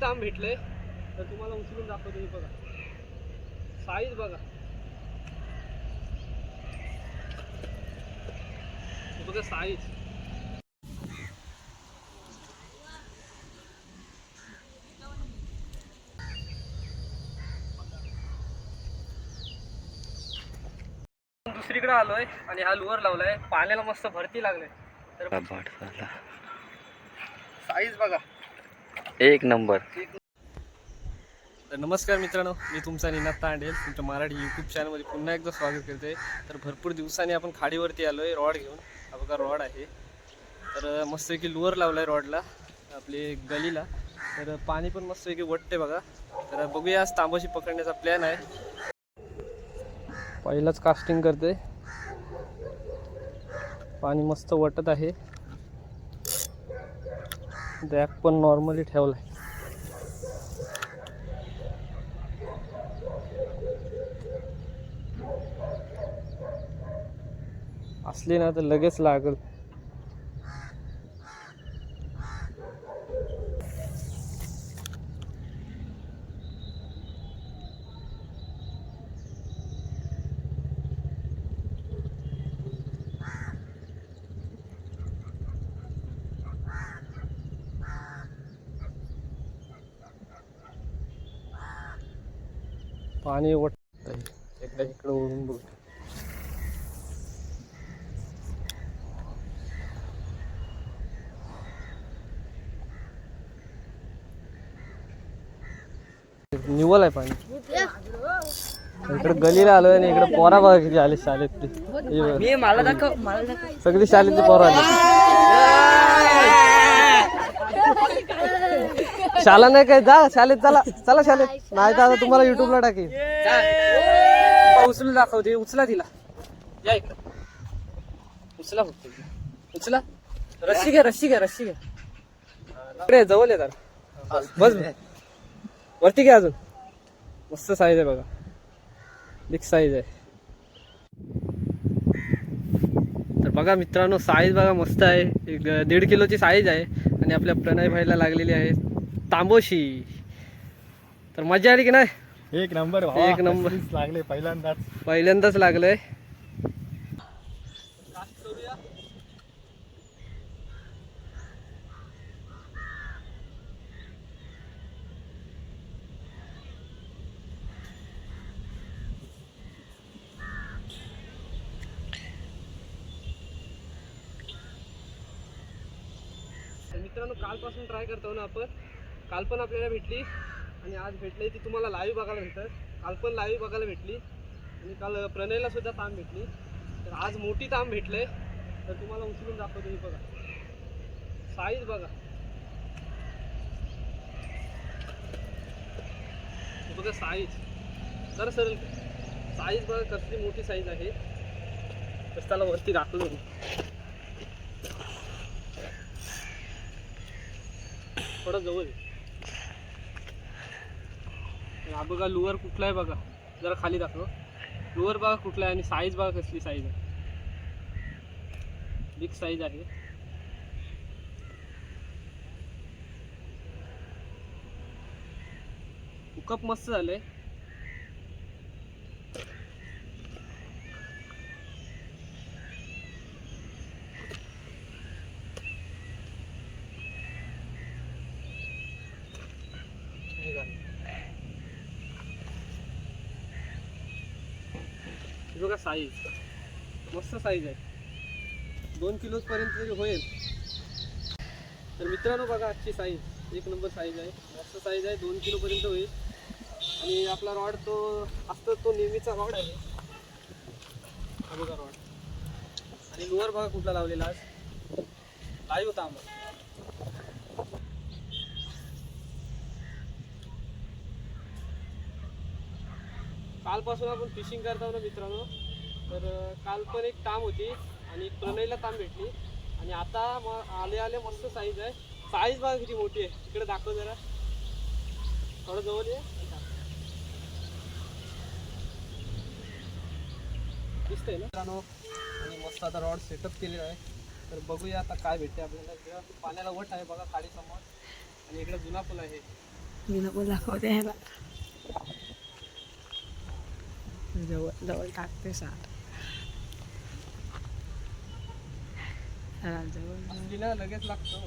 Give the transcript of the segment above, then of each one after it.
तांब भेटलंय तर तुम्हाला उचलून दाखवतो. बघा साईज बघा, बघा साईज. दुसरीकडे आलोय आणि हा लुअर लावलाय, पाण्याला मस्त भरती लागले. तर साईज बघा एक नंबर. तर नमस्कार मित्रांनो, मी तुमचा निनाद तांडेल तुमच्या मराठी यूट्यूब चॅनलमध्ये पुन्हा एकदा स्वागत करतोय. तर भरपूर दिवसांनी आपण खाडीवरती आलोय रॉड घेऊन. हा बघा रॉड आहे. तर मस्तपैकी लुअर लावलाय रॉडला आपली गलीला. तर पाणी पण मस्तपैकी वटते बघा. तर बघूया आज तांबोशी पकडण्याचा प्लॅन आहे. पहिलाच कास्टिंग करते, पाणी मस्त वटत आहे. बॅग पण नॉर्मली ठेवलाय. असली ना तर लगेच लागल. पाणी वटत आहे. एकदा इकडे ओढून बघ. निवल आहे पाणी. इकडे गलीला आलोय आणि इकडे पोरा बघा किती आले शाळेतली. सगळी शाळेतली पोरं आली. शाळा नाही काय, जा शाळेत, चला चला शाळेत. नाही तर आता तुम्हाला युट्यूबला टाकेल. उचलून दाखवते, उचला तिला. या इकडे उचला, फक्त उचला. रस्सी घ्या, रस्सी घ्या, रस्सी घ्या. इकडे जवळ येतात. बस वरती घ्या. अजून मस्त साईज आहे बघा, बिग साईज आहे. तर बघा मित्रांनो, साईज बघा मस्त आहे. 1.5 किलोची साईज आहे आणि आपल्या प्रणय भाईला लागलेली आहे तांबोशी. तर मजा आली की नाही? एक नंबर, एक नंबर लागले. पहिल्यांदाच लागलंय. मित्रांनो, कालपासून ट्राय करतो ना आपण. काल पण आपल्याला भेटली आणि आज भेटली. ती तुम्हाला लाईव्ह बघायला भेटत. काल पण लाईव्ह बघायला भेटली आणि काल प्रणयला सुद्धा तांब भेटली. तर आज मोठी तांब भेटले तर तुम्हाला उचलून दाखवतो. बघा साईज बघा, बघा साईज. जरा सरळ साईज बघा कसली मोठी साईज आहे. तर त्याला वरती दाखवतो. थोडं जवळ. हा बघा लुअर कुठला आहे बघा, जरा खाली दाखव. लुअर बघा कुठला आहे आणि साईज बघा कसली साईज आहे. बिग साईज आहे. हुकअप मस्त झालंय. बघा साईज मस्त साईज आहे. 2 किलो पर्यंत तरी होईल. तर मित्रांनो बघा आजची साईज एक नंबर साईज आहे. मस्त साईज आहे. 2 किलो पर्यंत होईल. आणि आपला रॉड तो असतो तो नेहमीचा रॉड आहे. हा बघा रॉड. आणि लुअर बघा कुठला लावलेला आज. लाईव्ह होता आम्हाला. कालपासून आपण फिशिंग करतो ना मित्रांनो. तर काल पण एक तांब होती आणि एक प्रणयला तांब भेटली आणि आता आले आले मस्त साईज आहे. साईज बघा किती मोठी आहे. इकडे दाखव जरा, थोडं जवळ ये. दिसतंय ना मित्रांनो. आणि मस्त आता रॉड सेटअप केलेला आहे. तर बघूया आता काय भेटते आपल्याला. पाण्याला वट आहे बघा खाली समोर आणि इकडे जुना पूल आहे. मी नको दाखवते हे बघ जवळ जवळ टाकते साठ जवळ लगेच लागतो.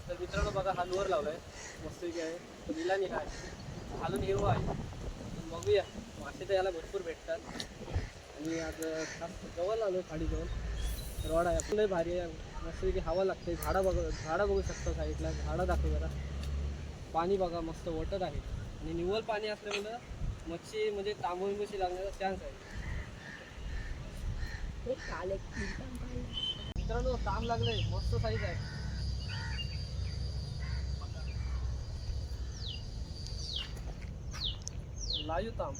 तर मित्रांनो बघा हा लोअर लावलाय मस्त आहे निलानी काय हालून हिरवा आहे. बघूया मासे तर याला भरपूर भेटतात आणि आज खास जवळ आलो खाडी जवळ रॉड आहे आपलं भारी आहे मस्त की हवा लागते. झाडं बघू शकता साईडला झाडं दाखव जरा. पाणी बघा मस्त वॉटर आहे आणि निव्वळ पाणी असल्यामुळं मच्छी म्हणजे तांबूशी लागण्याचा चान्स आहे. मित्रांनो ताम लागलंय मस्त साईज आहे. लाईव्ह ताम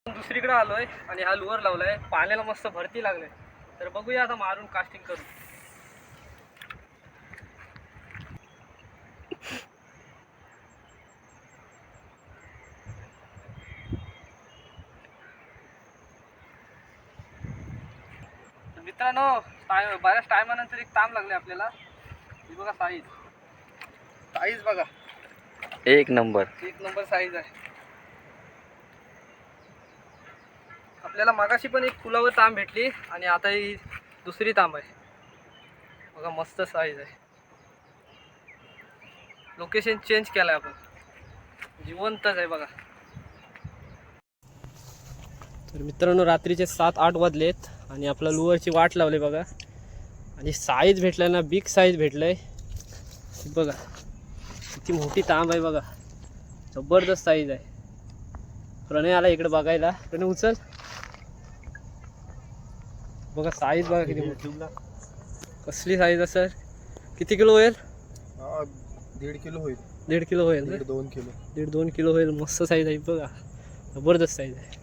दुसरीकडे आलोय आणि हा लुअर लावलाय पाण्याला मस्त भरती लागले. तर बघूया आता मारून कास्टिंग करू. मित्रांनो बऱ्याच टायमानंतर एक ताम लागले आपल्याला. ही बघा साईज साईज बघा एक नंबर साईज आहे. आपल्याला मागाशी पण एक पुलावर ताम भेटली आणि आता ही दुसरी ताम आहे बघा मस्त साईज आहे. लोकेशन चेंज केलाय आपण जिवंतच आहे बघा. तर मित्रांनो रात्रीचे 7-8 वाजलेत आणि आपल्या लुअरची वाट लावली बघा आणि साईज भेटलाय ना बिग साईज भेटलंय बघा. किती मोठी तांब आहे बघा जबरदस्त साईज आहे. प्रणय आला इकडे बघायला. प्रणय उचल बघा साईज बघा किती मोठी कसली साईज असेल. किती किलो होईल? 1.5 किलो होईल. 1.5 किलो होईल. 1.5-2 किलो 1.5-2 किलो होईल. मस्त साईज आहे बघा जबरदस्त साईज आहे.